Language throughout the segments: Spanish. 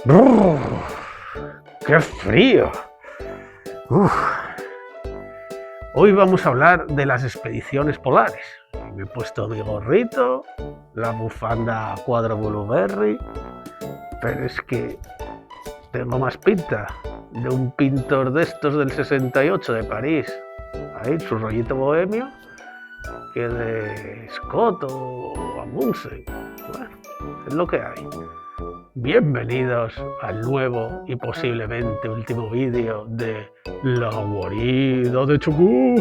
Brrr, ¡qué frío! Uf. Hoy vamos a hablar de las expediciones polares. Me he puesto mi gorrito, la bufanda cuadro blueberry, pero es que tengo más pinta de un pintor de estos del 68 de París, ahí su rollito bohemio, que de Scott o Amundsen. Bueno, es lo que hay. Bienvenidos al nuevo y posiblemente último vídeo de La Guarida de Chukwu.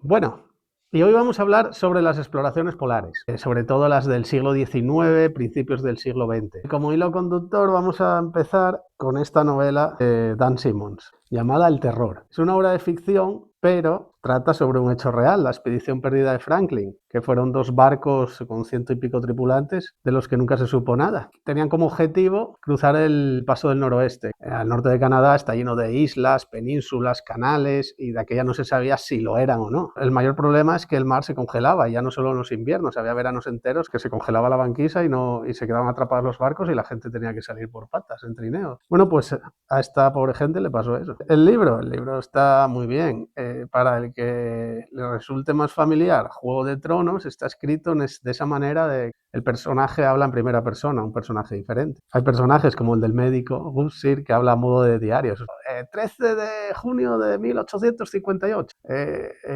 Bueno, y hoy vamos a hablar sobre las exploraciones polares, sobre todo las del siglo XIX, principios del siglo XX. Como hilo conductor vamos a empezar con esta novela de Dan Simmons, llamada El Terror. Es una obra de ficción, pero trata sobre un hecho real, la expedición perdida de Franklin, que fueron 2 barcos con 100 y pico tripulantes, de los que nunca se supo nada. Tenían como objetivo cruzar el paso del noroeste. Al norte de Canadá está lleno de islas, penínsulas, canales, y de aquella no se sabía si lo eran o no. El mayor problema es que el mar se congelaba, y ya no solo en los inviernos, había veranos enteros que se congelaba la banquisa y se quedaban atrapados los barcos y la gente tenía que salir por patas, en trineos. Bueno, pues a esta pobre gente le pasó eso. El libro está muy bien. Para el que le resulte más familiar, Juego de Tronos está escrito de esa manera de el personaje habla en primera persona, un personaje diferente. Hay personajes como el del médico Gusir, que habla a modo de diarios. 13 de junio de 1858.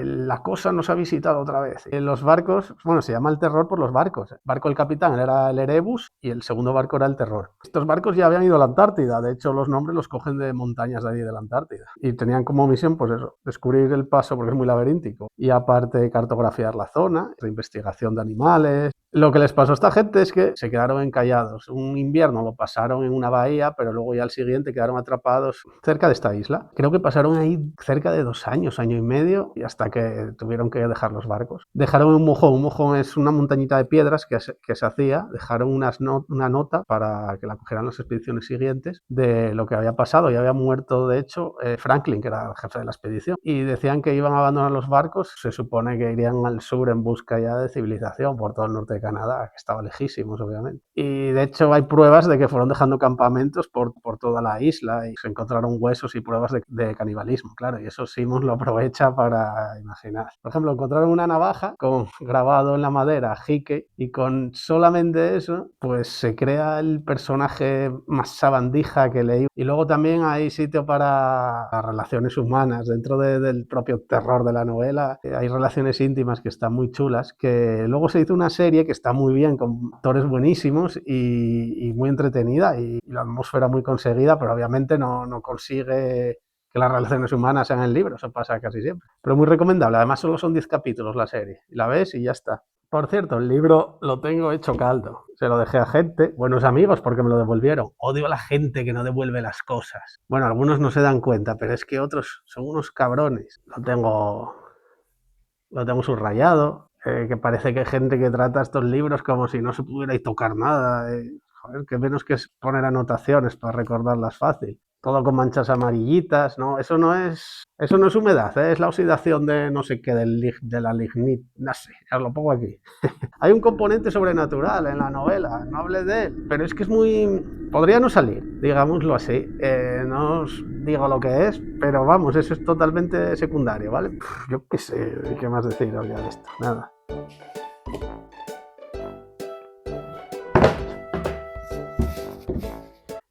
La cosa nos ha visitado otra vez. En los barcos, bueno, se llama El Terror por los barcos. El barco del capitán era el Erebus y el segundo barco era el Terror. Estos barcos ya habían ido a la Antártida. De hecho, los nombres los cogen de montañas de allí de la Antártida. Y tenían como misión, pues eso, descubrir el paso porque es muy laberíntico. Y aparte cartografiar la zona, la investigación de animales. Lo que les pasó a esta gente es que se quedaron encallados. Un invierno lo pasaron en una bahía, pero luego ya al siguiente quedaron atrapados cerca de esta isla. Creo que pasaron ahí cerca de 2 años, año y medio, y hasta que tuvieron que dejar los barcos. Dejaron un mojón. Un mojón es una montañita de piedras que se hacía. Dejaron una nota para que la cogieran las expediciones siguientes de lo que había pasado. Ya había muerto, de hecho, Franklin, que era el jefe de la expedición. Y decían que iban a abandonar los barcos. Se supone que irían al sur en busca ya de civilización por todo el norte de Canadá, que estaba lejísimos, obviamente. Y de hecho hay pruebas de que fueron dejando campamentos por toda la isla y se encontraron huesos y pruebas de canibalismo, claro, y eso Simmons lo aprovecha para imaginar. Por ejemplo, encontraron una navaja grabado en la madera, jique, y con solamente eso, pues se crea el personaje más sabandija que leí. Y luego también hay sitio para las relaciones humanas, dentro del propio terror de la novela, hay relaciones íntimas que están muy chulas, que luego se hizo una serie que está muy bien, con actores buenísimos y muy entretenida, y la atmósfera muy conseguida, pero obviamente no consigue que las relaciones humanas sean en el libro, eso pasa casi siempre. Pero muy recomendable, además solo son 10 capítulos la serie, y la ves y ya está. Por cierto, el libro lo tengo hecho caldo. Se lo dejé a gente, buenos amigos, porque me lo devolvieron. Odio a la gente que no devuelve las cosas. Bueno, algunos no se dan cuenta, pero es que otros son unos cabrones. Lo tengo subrayado, que parece que hay gente que trata estos libros como si no se pudiera tocar nada. Joder, que menos que es poner anotaciones para recordarlas fácil. Todo con manchas amarillitas, ¿no? Eso no es humedad, es la oxidación de no sé qué, de la lignita, no sé, os lo pongo aquí. Hay un componente sobrenatural en la novela, no hablé de él, pero es que es muy... podría no salir, digámoslo así. No os digo lo que es, pero vamos, eso es totalmente secundario, ¿vale? Yo qué sé, ¿qué más deciros ya de esto? Nada.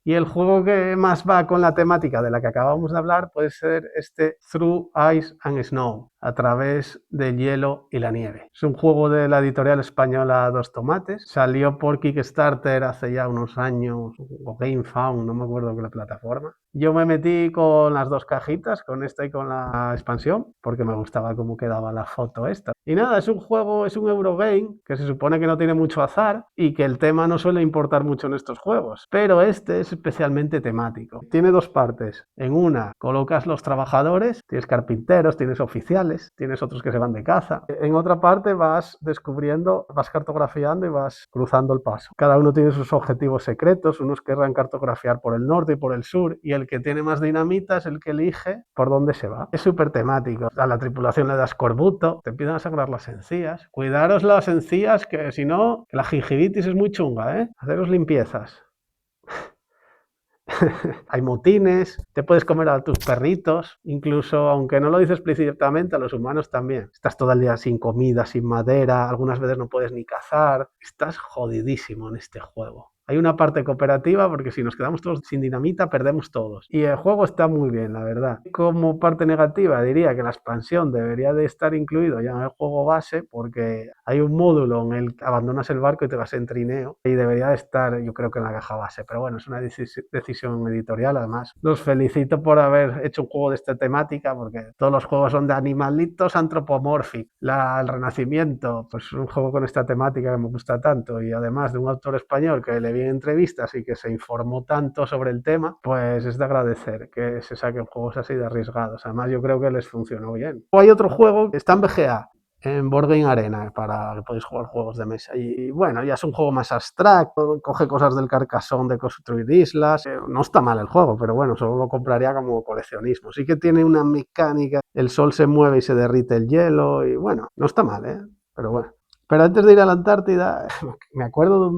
Y el juego que más va con la temática de la que acabamos de hablar puede ser este Through Ice and Snow, a través del hielo y la nieve. Es un juego de la editorial española Dos Tomates. Salió por Kickstarter hace ya unos años, o GameFound, no me acuerdo qué plataforma. Yo me metí con las 2 cajitas, con esta y con la expansión, porque me gustaba cómo quedaba la foto esta. Y nada, es un juego, es un Eurogame, que se supone que no tiene mucho azar y que el tema no suele importar mucho en estos juegos. Pero este es especialmente temático. Tiene 2 partes. En una colocas los trabajadores, tienes carpinteros, tienes oficiales, sales, tienes otros que se van de caza. En otra parte vas descubriendo, vas cartografiando y vas cruzando el paso. Cada uno tiene sus objetivos secretos, unos querrán cartografiar por el norte y por el sur, y el que tiene más dinamita es el que elige por dónde se va. Es súper temático. A la tripulación le das corbuto, te empiezan a sangrar las encías. Cuidaros las encías, que si no, la gingivitis es muy chunga, ¿eh? Haceros limpiezas. Hay motines, te puedes comer a tus perritos, incluso aunque no lo dices explícitamente, a los humanos también. Estás todo el día sin comida, sin madera, algunas veces no puedes ni cazar. Estás jodidísimo en este juego. Hay una parte cooperativa porque si nos quedamos todos sin dinamita perdemos todos. Y el juego está muy bien, la verdad. Como parte negativa diría que la expansión debería de estar incluido ya en el juego base porque hay un módulo en el que abandonas el barco y te vas en trineo y debería de estar yo creo que en la caja base. Pero bueno, es una decisión editorial además. Los felicito por haber hecho un juego de esta temática porque todos los juegos son de animalitos antropomórficos. El Renacimiento, pues un juego con esta temática que me gusta tanto y además de un autor español que le vi en entrevistas y que se informó tanto sobre el tema, pues es de agradecer que se saquen juegos así de arriesgados. Además yo creo que les funcionó bien. O hay otro juego que está en BGA, en Board Game Arena, para que podáis jugar juegos de mesa. Y bueno, ya es un juego más abstracto, coge cosas del Carcassonne de construir islas. No está mal el juego, pero bueno, solo lo compraría como coleccionismo. Sí que tiene una mecánica, el sol se mueve y se derrite el hielo, y bueno, no está mal, ¿eh? Pero bueno. Pero antes de ir a la Antártida, me acuerdo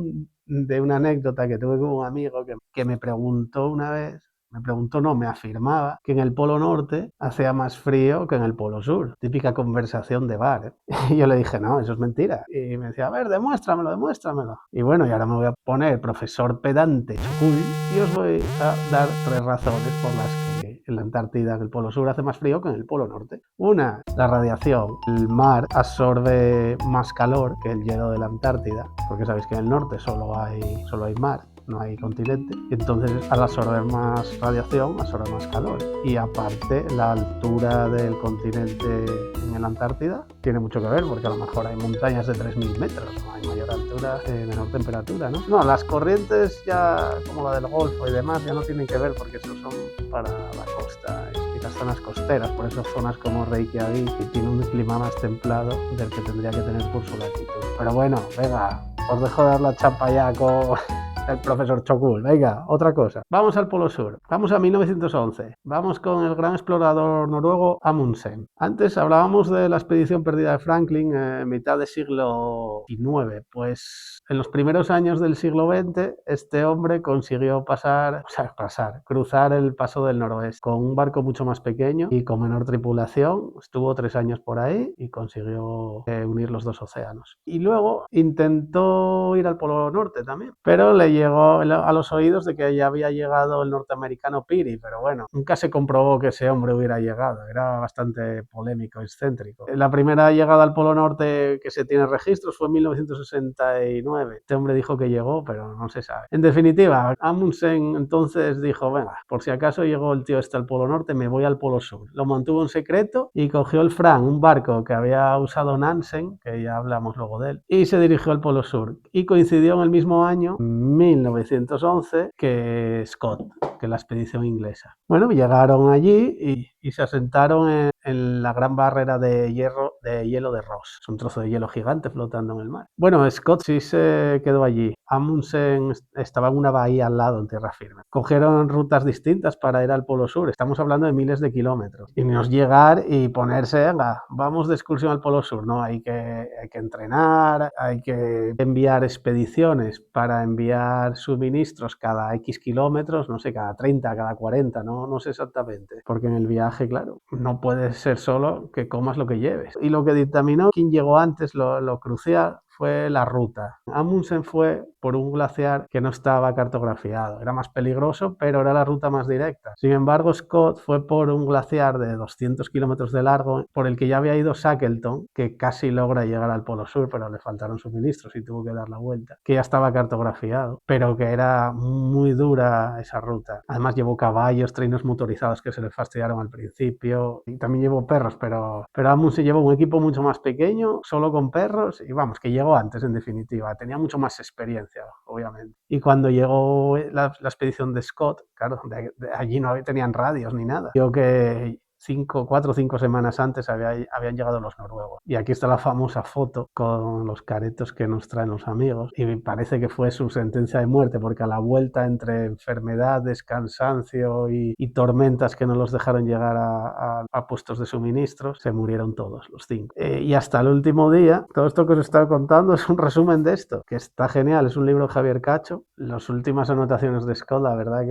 de una anécdota que tuve con un amigo que me preguntó una vez. Me afirmaba que en el Polo Norte hacía más frío que en el Polo Sur. Típica conversación de bar, ¿eh? Y yo le dije, no, eso es mentira. Y me decía, a ver, demuéstramelo. Y bueno, y ahora me voy a poner profesor pedante chocul y os voy a dar 3 razones por las que en la Antártida, en el Polo Sur, hace más frío que en el Polo Norte. Una, la radiación. El mar absorbe más calor que el hielo de la Antártida, porque sabéis que en el norte solo hay mar, no hay continente, y entonces al absorber más radiación absorbe más calor. Y aparte la altura del continente en la Antártida tiene mucho que ver porque a lo mejor hay montañas de 3.000 metros, no hay mayor altura, menor temperatura, ¿no? No, las corrientes ya como la del Golfo y demás ya no tienen que ver porque eso son para la costa y las zonas costeras, por eso zonas como Reykjavik y tiene un clima más templado del que tendría que tener por su latitud. Pero bueno, venga, os dejo dar la chapa ya con el profesor Chocul. Venga, otra cosa. Vamos al Polo Sur. Vamos a 1911. Vamos con el gran explorador noruego Amundsen. Antes hablábamos de la expedición perdida de Franklin en mitad del siglo XIX. Pues en los primeros años del siglo XX, este hombre consiguió cruzar el paso del noroeste con un barco mucho más pequeño y con menor tripulación. Estuvo 3 años por ahí y consiguió unir los 2 océanos. Y luego intentó ir al Polo Norte también, pero le llegó a los oídos de que ya había llegado el norteamericano Peary, pero bueno, nunca se comprobó que ese hombre hubiera llegado, era bastante polémico, excéntrico. La primera llegada al Polo Norte que se tiene registros fue en 1969. Este hombre dijo que llegó, pero no se sabe. En definitiva, Amundsen entonces dijo, venga, por si acaso llegó el tío este al Polo Norte, me voy al Polo Sur. Lo mantuvo en secreto y cogió el Fram, un barco que había usado Nansen, que ya hablamos luego de él, y se dirigió al Polo Sur. Y coincidió en el mismo año, 1911, que Scott, que la expedición inglesa. Bueno, llegaron allí y se asentaron en la gran barrera de hielo de Ross. Es un trozo de hielo gigante flotando en el mar. Bueno, Scott sí se quedó allí. Amundsen estaba en una bahía al lado, en tierra firme. Cogieron rutas distintas para ir al Polo Sur. Estamos hablando de miles de kilómetros. Y no es llegar y ponerse, venga, vamos de excursión al Polo Sur. No, hay que entrenar, hay que enviar expediciones para enviar suministros cada X kilómetros, no sé, cada 30, cada 40, no sé exactamente. Porque en el viaje, claro, no puede ser solo que comas lo que lleves. Y lo que dictaminó quién llegó antes, lo crucial, fue la ruta. Amundsen fue por un glaciar que no estaba cartografiado. Era más peligroso, pero era la ruta más directa. Sin embargo, Scott fue por un glaciar de 200 kilómetros de largo, por el que ya había ido Shackleton, que casi logra llegar al Polo Sur, pero le faltaron suministros y tuvo que dar la vuelta, que ya estaba cartografiado, pero que era muy dura esa ruta. Además llevó caballos, trineos motorizados que se le fastidiaron al principio, y también llevó perros, pero Amundsen llevó un equipo mucho más pequeño, solo con perros, y vamos, que llegó antes en definitiva, tenía mucho más experiencia, obviamente. Y cuando llegó la expedición de Scott, claro, de allí no tenían radios ni nada. Digo que 4 o 5 semanas antes habían llegado los noruegos. Y aquí está la famosa foto con los caretos que nos traen los amigos. Y me parece que fue su sentencia de muerte, porque a la vuelta, entre enfermedades, cansancio y tormentas que no los dejaron llegar a puestos de suministros, se murieron todos, los 5. Y hasta el último día, todo esto que os he estado contando es un resumen de esto, que está genial. Es un libro de Javier Cacho. Las últimas anotaciones de Scott, la verdad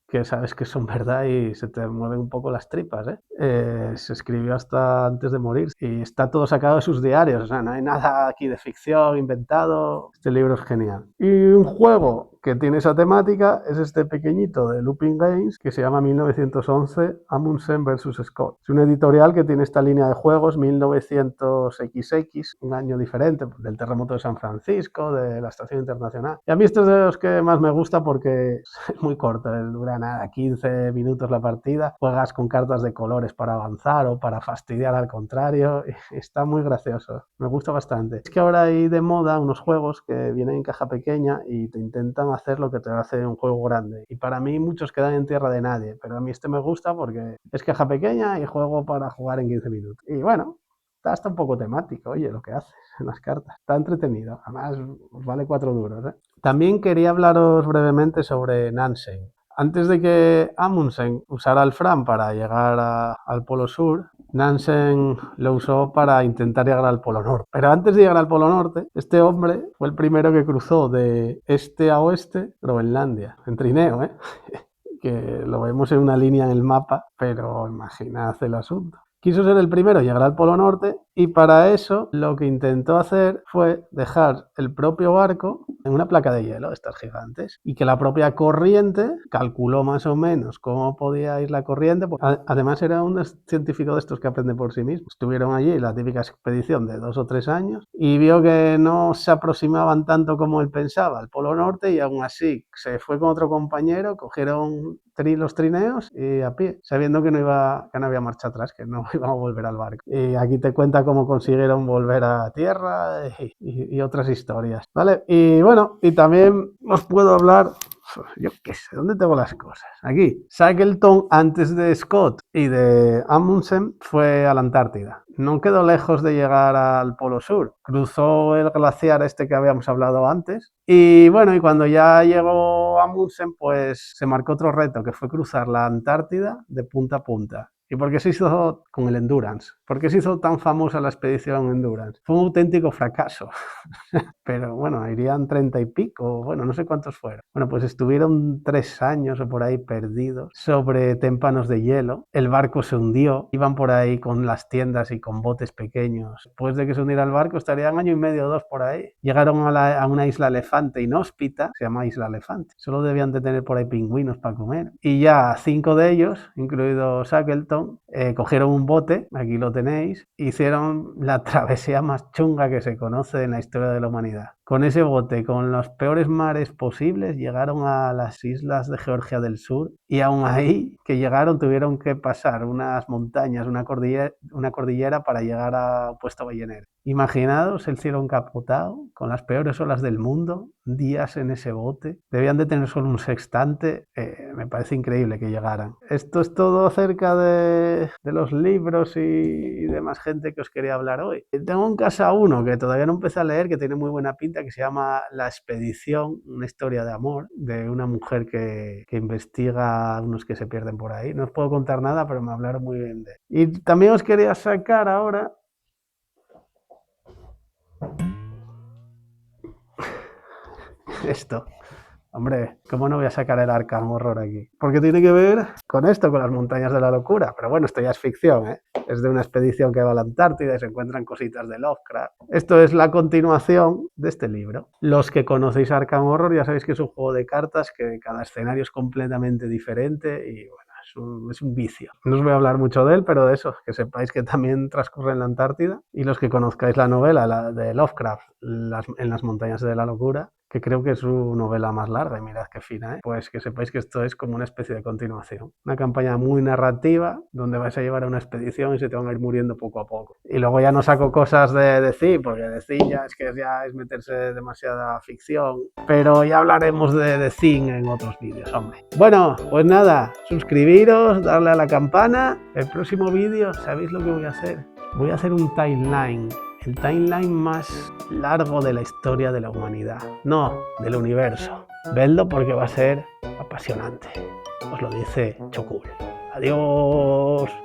que sabes que son verdad y se te mueven un poco las tripas, ¿eh? Se escribió hasta antes de morir y está todo sacado de sus diarios, o sea, no hay nada aquí de ficción inventado. Este libro es genial. Y un juego que tiene esa temática es este pequeñito de Looping Games que se llama 1911 Amundsen vs. Scott. Es una editorial que tiene esta línea de juegos 1900XX, un año diferente del terremoto de San Francisco, de la Estación Internacional. Y a mí este es de los que más me gusta porque es muy corto, dura nada, 15 minutos la partida, juegas con cartas de colores para avanzar o para fastidiar al contrario, y está muy gracioso, me gusta bastante. Es que ahora hay de moda unos juegos que vienen en caja pequeña y te intentan hacer lo que te hace un juego grande, y para mí muchos quedan en tierra de nadie, pero a mí este me gusta porque es caja pequeña y juego para jugar en 15 minutos. Y bueno, está hasta un poco temático, oye, lo que haces en las cartas. Está entretenido, además os vale 4 duros, ¿eh? También quería hablaros brevemente sobre Nansen. Antes de que Amundsen usara el Fram para llegar al Polo Sur, Nansen lo usó para intentar llegar al Polo Norte. Pero antes de llegar al Polo Norte, este hombre fue el primero que cruzó de este a oeste Groenlandia, en trineo, ¿eh? Que lo vemos en una línea en el mapa, pero imaginad el asunto. Quiso ser el primero en llegar al Polo Norte y para eso lo que intentó hacer fue dejar el propio barco en una placa de hielo, estas gigantes, y que la propia corriente calculó más o menos cómo podía ir la corriente. Además era un científico de estos que aprende por sí mismo. Estuvieron allí la típica expedición de 2 o 3 años y vio que no se aproximaban tanto como él pensaba al Polo Norte y aún así se fue con otro compañero, cogieron los trineos y a pie, sabiendo que no había marcha atrás, que no iban a volver al barco. Y aquí te cuenta cómo consiguieron volver a tierra y otras historias, ¿vale? Y bueno, y también os puedo hablar, yo qué sé, ¿dónde tengo las cosas? Aquí. Shackleton, antes de Scott y de Amundsen, fue a la Antártida. No quedó lejos de llegar al Polo Sur. Cruzó el glaciar este que habíamos hablado antes. Y bueno, y cuando ya llegó Amundsen, pues se marcó otro reto, que fue cruzar la Antártida de punta a punta. ¿Y por qué se hizo con el Endurance? ¿Por qué se hizo tan famosa la expedición Endurance? Fue un auténtico fracaso. Pero bueno, irían 30 y pico, bueno, no sé cuántos fueron. Bueno, pues estuvieron 3 años o por ahí perdidos sobre témpanos de hielo. El barco se hundió, iban por ahí con las tiendas y con botes pequeños. Después de que se hundiera el barco, estarían 1 año y medio o 2 por ahí. Llegaron a una isla elefante inhóspita, se llama Isla Elefante. Solo debían de tener por ahí pingüinos para comer. Y ya 5 de ellos, incluido Shackleton, cogieron un bote, aquí lo tenéis, hicieron la travesía más chunga que se conoce en la historia de la humanidad. Con ese bote, con los peores mares posibles, llegaron a las islas de Georgia del Sur y aún ahí que llegaron tuvieron que pasar unas montañas, una cordillera para llegar a Puesto Ballenero. Imaginaos el cielo encapotado, con las peores olas del mundo, días en ese bote. Debían de tener solo un sextante. Me parece increíble que llegaran. Esto es todo acerca de los libros y de más gente que os quería hablar hoy. Tengo en casa uno que todavía no empecé a leer, que tiene muy buena pinta, que se llama La Expedición, una historia de amor, de una mujer que investiga a unos que se pierden por ahí. No os puedo contar nada, pero me hablaron muy bien de él. Y también os quería sacar ahora esto. Hombre, ¿cómo no voy a sacar el Arkham Horror aquí? Porque tiene que ver con esto, con las montañas de la locura. Pero bueno, esto ya es ficción, ¿eh? Es de una expedición que va a la Antártida y se encuentran cositas de Lovecraft. Esto es la continuación de este libro. Los que conocéis Arkham Horror ya sabéis que es un juego de cartas que cada escenario es completamente diferente y bueno, es un vicio. No os voy a hablar mucho de él, pero de eso, que sepáis que también transcurre en la Antártida. Y los que conozcáis la novela de Lovecraft, en las montañas de la locura, que creo que es su novela más larga, y mirad qué fina, ¿eh? Pues que sepáis que esto es como una especie de continuación. Una campaña muy narrativa, donde vais a llevar a una expedición y se te van a ir muriendo poco a poco. Y luego ya no saco cosas de DC, porque DC ya es meterse demasiada ficción, pero ya hablaremos de DC en otros vídeos, hombre. Bueno, pues nada, suscribiros, darle a la campana. El próximo vídeo, ¿sabéis lo que voy a hacer? Voy a hacer un timeline, el timeline más largo de la historia de la humanidad, no, del universo. Vedlo porque va a ser apasionante, os lo dice Chocul. Adiós.